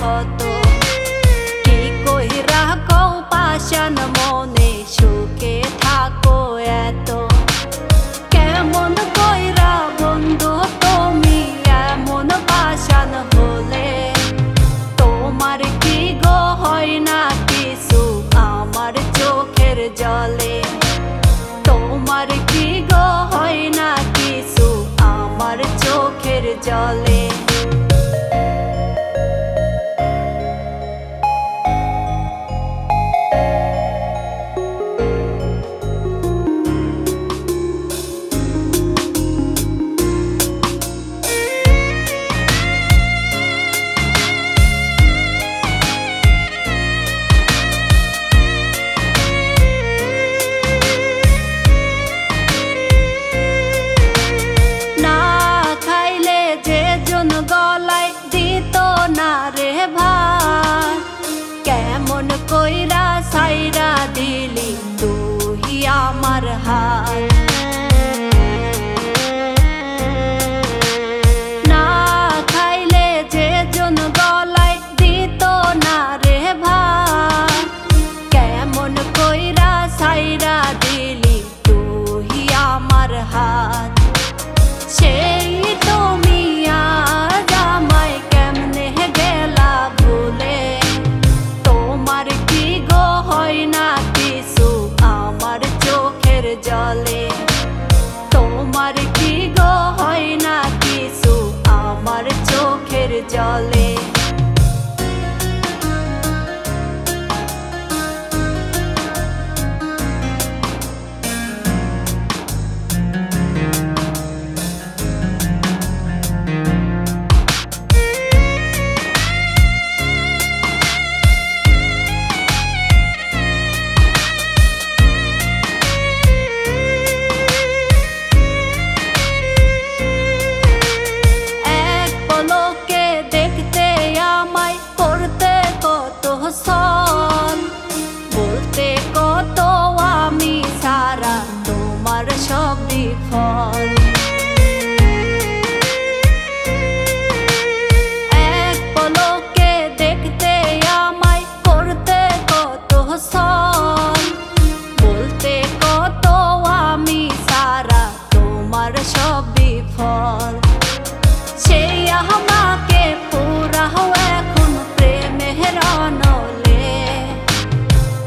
ক্ষত কি কইরা কও পাষাণ মনে সুখে থাকো এত কেমন কইরা বন্ধু তুমি এমন পাষাণ হলে তোমার কি গো হয় না কিছু আমার চোখের জলে তোমার কি গো হয় না কিছু আমার চোখের জলে গলায় দিত না রে ভাই কেমন কইরা সাইরা দিলি তুই আমার হাত না খাইলে যে জন গলায় দিত না রে ভাই কেমন কইরা সাইরা দিলি তুই আমার হাত সেই তুমি জলে তোমার কি গো হয় না কিছু আমার চোখের জলে বলতে কত আমি সারা তোমার সব বিফল এক পলকে দেখতে আমায় করতে কত সল বলতে কত আমি সারা তোমার সব বিফল সেই আমাকে পুরা এখন প্রেমের অনলে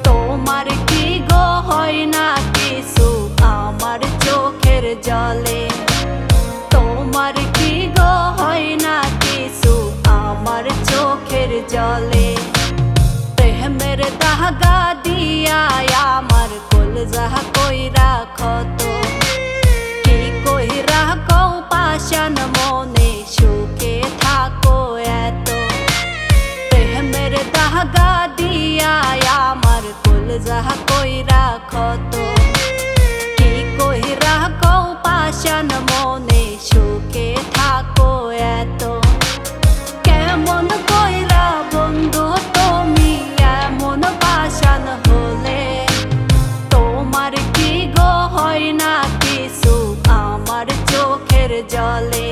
তোমার কি গো হয় না কিছু আমার চোখের জলে তোমার কি গো হয় না কিছু আমার চোখের জলে প্রেমের দাগা দিয়া আমার কলজা কইরা ক্ষত কি কইরা কও পাষাণ মনে সুখে থাকো এত প্রেমের দাগা দিয়া আমার কলজা কইরা ক্ষত কি কইরা কও পাষাণ মনে সুখে থাকো এত কেমন কইরা বন্ধু তুমি এমন পাষাণ হলে তোমার কি গো হয় না কিছু আমার চোখের জলে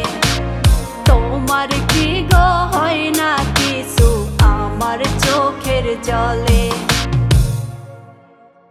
তোমার কি গো হয় না কিছু আমার চোখের জলে।